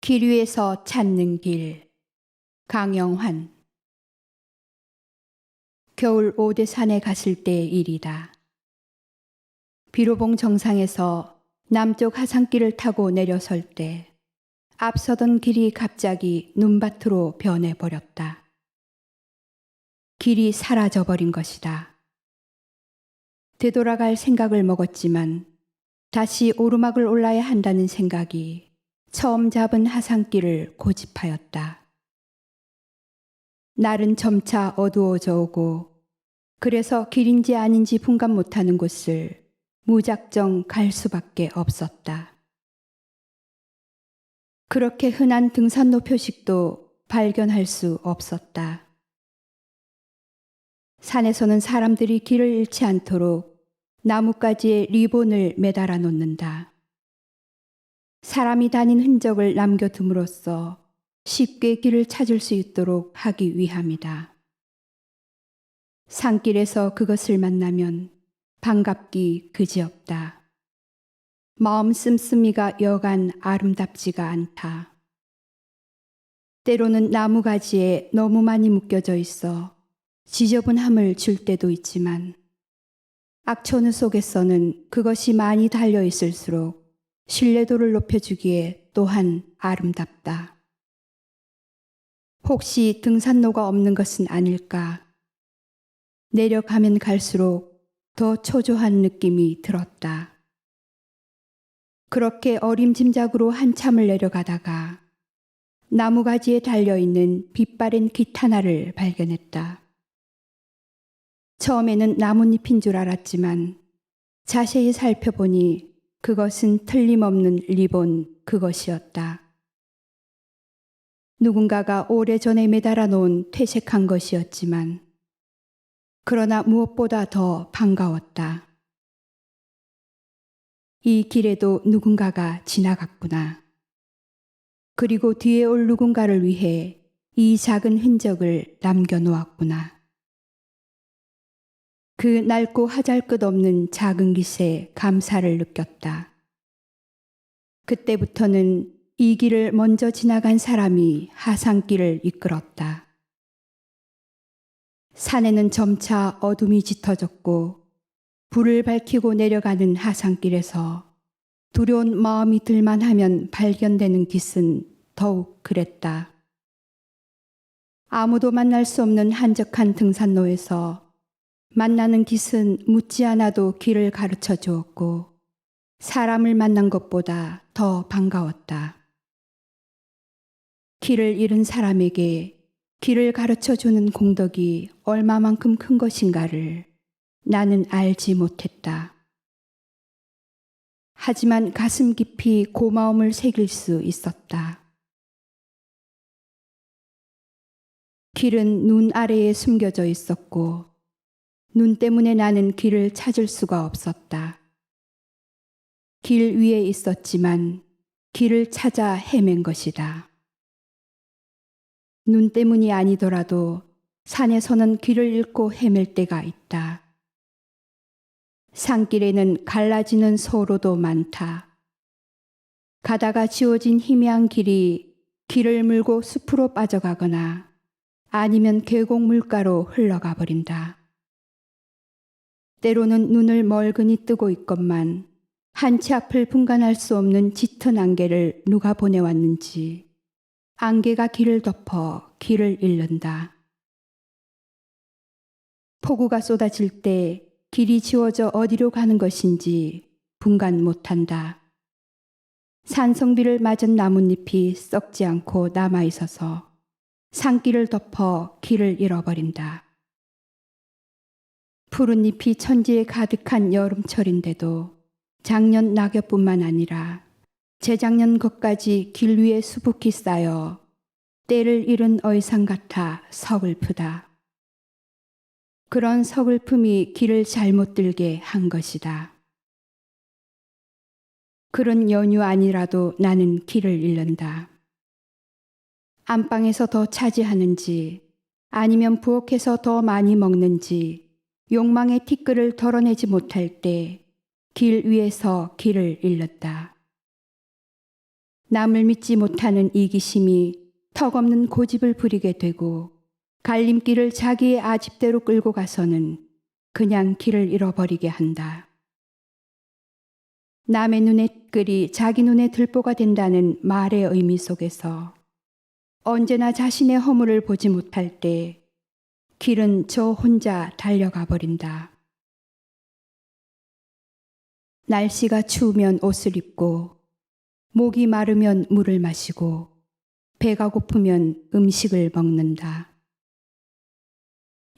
길 위에서 찾는 길. 강영환. 겨울 오대산에 갔을 때의 일이다. 비로봉 정상에서 남쪽 하산길을 타고 내려설 때 앞서던 길이 갑자기 눈밭으로 변해버렸다. 길이 사라져버린 것이다. 되돌아갈 생각을 먹었지만 다시 오르막을 올라야 한다는 생각이 처음 잡은 하산길을 고집하였다. 날은 점차 어두워져 오고 그래서 길인지 아닌지 분간 못하는 곳을 무작정 갈 수밖에 없었다. 그렇게 흔한 등산로 표식도 발견할 수 없었다. 산에서는 사람들이 길을 잃지 않도록 나뭇가지에 리본을 매달아 놓는다. 사람이 다닌 흔적을 남겨둠으로써 쉽게 길을 찾을 수 있도록 하기 위함이다. 산길에서 그것을 만나면 반갑기 그지없다. 마음 씀씀이가 여간 아름답지가 않다. 때로는 나무가지에 너무 많이 묶여져 있어 지저분함을 줄 때도 있지만 악천후 속에서는 그것이 많이 달려 있을수록 신뢰도를 높여주기에 또한 아름답다. 혹시 등산로가 없는 것은 아닐까? 내려가면 갈수록 더 초조한 느낌이 들었다. 그렇게 어림짐작으로 한참을 내려가다가 나무가지에 달려있는 빛바랜 깃 하나를 발견했다. 처음에는 나뭇잎인 줄 알았지만 자세히 살펴보니 그것은 틀림없는 리본 그것이었다. 누군가가 오래전에 매달아 놓은 퇴색한 것이었지만 그러나 무엇보다 더 반가웠다. 이 길에도 누군가가 지나갔구나. 그리고 뒤에 올 누군가를 위해 이 작은 흔적을 남겨놓았구나. 그 낡고 하잘것없는 작은 깃에 감사를 느꼈다. 그때부터는 이 길을 먼저 지나간 사람이 하산길을 이끌었다. 산에는 점차 어둠이 짙어졌고 불을 밝히고 내려가는 하산길에서 두려운 마음이 들만하면 발견되는 깃은 더욱 그랬다. 아무도 만날 수 없는 한적한 등산로에서 만나는 깃은 묻지 않아도 길을 가르쳐 주었고 사람을 만난 것보다 더 반가웠다. 길을 잃은 사람에게 길을 가르쳐 주는 공덕이 얼마만큼 큰 것인가를 나는 알지 못했다. 하지만 가슴 깊이 고마움을 새길 수 있었다. 길은 눈 아래에 숨겨져 있었고 눈 때문에 나는 길을 찾을 수가 없었다. 길 위에 있었지만 길을 찾아 헤맨 것이다. 눈 때문이 아니더라도 산에서는 길을 잃고 헤맬 때가 있다. 산길에는 갈라지는 소로도 많다. 가다가 지워진 희미한 길이 길을 물고 숲으로 빠져가거나 아니면 계곡 물가로 흘러가 버린다. 때로는 눈을 멀그니 뜨고 있건만 한치 앞을 분간할 수 없는 짙은 안개를 누가 보내왔는지 안개가 길을 덮어 길을 잃는다. 폭우가 쏟아질 때 길이 지워져 어디로 가는 것인지 분간 못한다. 산성비를 맞은 나뭇잎이 썩지 않고 남아있어서 산길을 덮어 길을 잃어버린다. 푸른 잎이 천지에 가득한 여름철인데도 작년 낙엽뿐만 아니라 재작년 것까지 길 위에 수북히 쌓여 때를 잃은 어이상 같아 서글프다. 그런 서글픔이 길을 잘못 들게 한 것이다. 그런 연유 아니라도 나는 길을 잃는다. 안방에서 더 차지하는지 아니면 부엌에서 더 많이 먹는지 욕망의 티끌을 덜어내지 못할 때 길 위에서 길을 잃었다. 남을 믿지 못하는 이기심이 턱없는 고집을 부리게 되고 갈림길을 자기의 아집대로 끌고 가서는 그냥 길을 잃어버리게 한다. 남의 눈에 띠끌이 자기 눈에 들보가 된다는 말의 의미 속에서 언제나 자신의 허물을 보지 못할 때 길은 저 혼자 달려가 버린다. 날씨가 추우면 옷을 입고, 목이 마르면 물을 마시고, 배가 고프면 음식을 먹는다.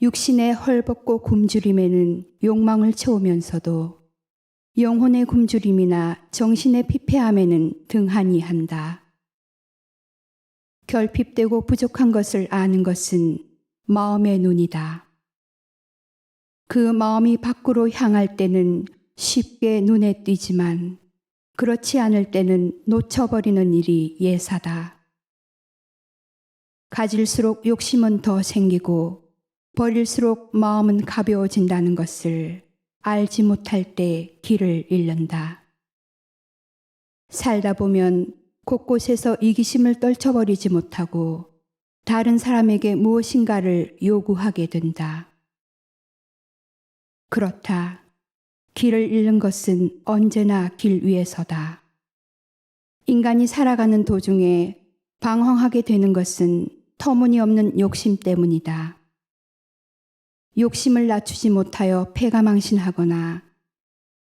육신의 헐벗고 굶주림에는 욕망을 채우면서도 영혼의 굶주림이나 정신의 피폐함에는 등한히 한다. 결핍되고 부족한 것을 아는 것은 마음의 눈이다. 그 마음이 밖으로 향할 때는 쉽게 눈에 띄지만 그렇지 않을 때는 놓쳐버리는 일이 예사다. 가질수록 욕심은 더 생기고 버릴수록 마음은 가벼워진다는 것을 알지 못할 때 길을 잃는다. 살다 보면 곳곳에서 이기심을 떨쳐버리지 못하고 다른 사람에게 무엇인가를 요구하게 된다. 그렇다. 길을 잃는 것은 언제나 길 위에서다. 인간이 살아가는 도중에 방황하게 되는 것은 터무니없는 욕심 때문이다. 욕심을 낮추지 못하여 패가망신하거나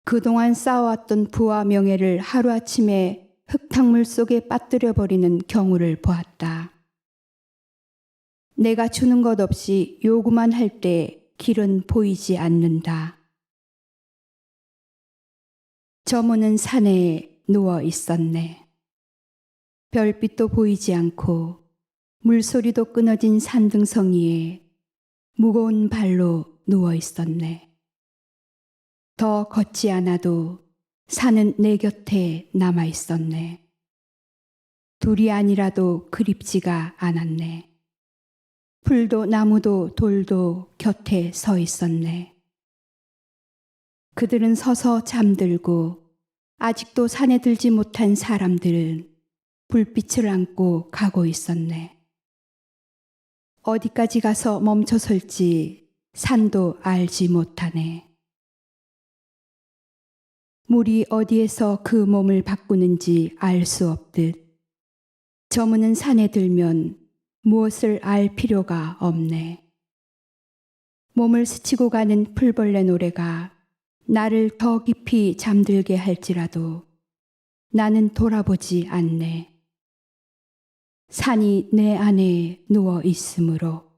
그동안 쌓아왔던 부와 명예를 하루아침에 흙탕물 속에 빠뜨려버리는 경우를 보았다. 내가 주는 것 없이 요구만 할 때 길은 보이지 않는다. 저무는 산에 누워 있었네. 별빛도 보이지 않고 물소리도 끊어진 산등성이에 무거운 발로 누워 있었네. 더 걷지 않아도 산은 내 곁에 남아 있었네. 둘이 아니라도 그립지가 않았네. 풀도 나무도 돌도 곁에 서 있었네. 그들은 서서 잠들고 아직도 산에 들지 못한 사람들은 불빛을 안고 가고 있었네. 어디까지 가서 멈춰설지 산도 알지 못하네. 물이 어디에서 그 몸을 바꾸는지 알 수 없듯 저무는 산에 들면 무엇을 알 필요가 없네. 몸을 스치고 가는 풀벌레 노래가 나를 더 깊이 잠들게 할지라도 나는 돌아보지 않네. 산이 내 안에 누워 있으므로.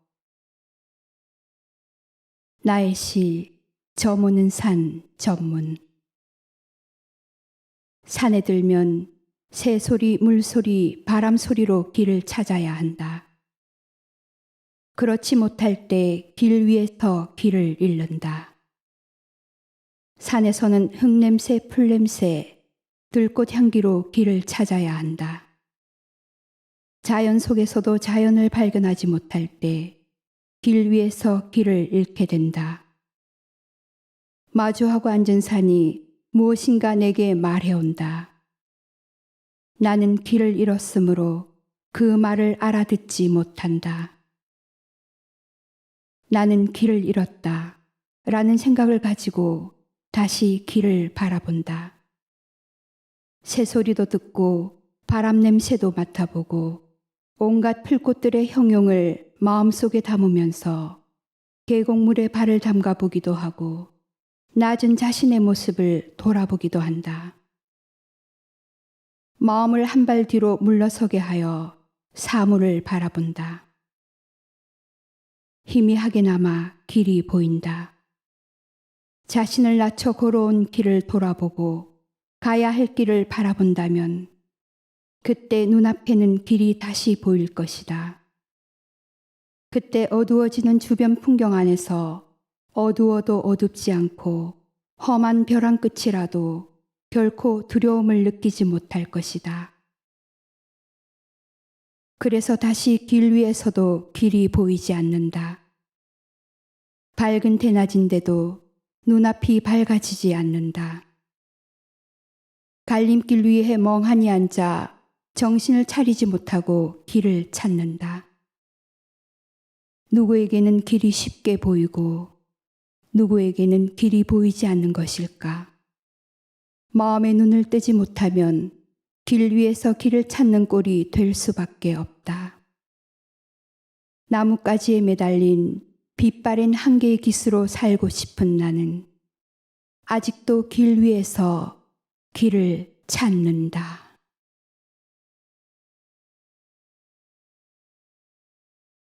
나의 시 저무는 산 전문. 산에 들면 새소리, 물소리, 바람소리로 길을 찾아야 한다. 그렇지 못할 때 길 위에서 길을 잃는다. 산에서는 흙냄새, 풀냄새, 들꽃 향기로 길을 찾아야 한다. 자연 속에서도 자연을 발견하지 못할 때 길 위에서 길을 잃게 된다. 마주하고 앉은 산이 무엇인가 내게 말해온다. 나는 길을 잃었으므로 그 말을 알아듣지 못한다. 나는 길을 잃었다 라는 생각을 가지고 다시 길을 바라본다. 새소리도 듣고 바람 냄새도 맡아보고 온갖 풀꽃들의 형용을 마음속에 담으면서 계곡물에 발을 담가 보기도 하고 낮은 자신의 모습을 돌아보기도 한다. 마음을 한 발 뒤로 물러서게 하여 사물을 바라본다. 희미하게나마 길이 보인다. 자신을 낮춰 걸어온 길을 돌아보고 가야 할 길을 바라본다면 그때 눈앞에는 길이 다시 보일 것이다. 그때 어두워지는 주변 풍경 안에서 어두워도 어둡지 않고 험한 벼랑 끝이라도 결코 두려움을 느끼지 못할 것이다. 그래서 다시 길 위에서도 길이 보이지 않는다. 밝은 대낮인데도 눈앞이 밝아지지 않는다. 갈림길 위에 멍하니 앉아 정신을 차리지 못하고 길을 찾는다. 누구에게는 길이 쉽게 보이고 누구에게는 길이 보이지 않는 것일까? 마음의 눈을 뜨지 못하면 길 위에서 길을 찾는 꼴이 될 수밖에 없다. 나뭇가지에 매달린 빛바랜 한 개의 깃으로 살고 싶은 나는 아직도 길 위에서 길을 찾는다.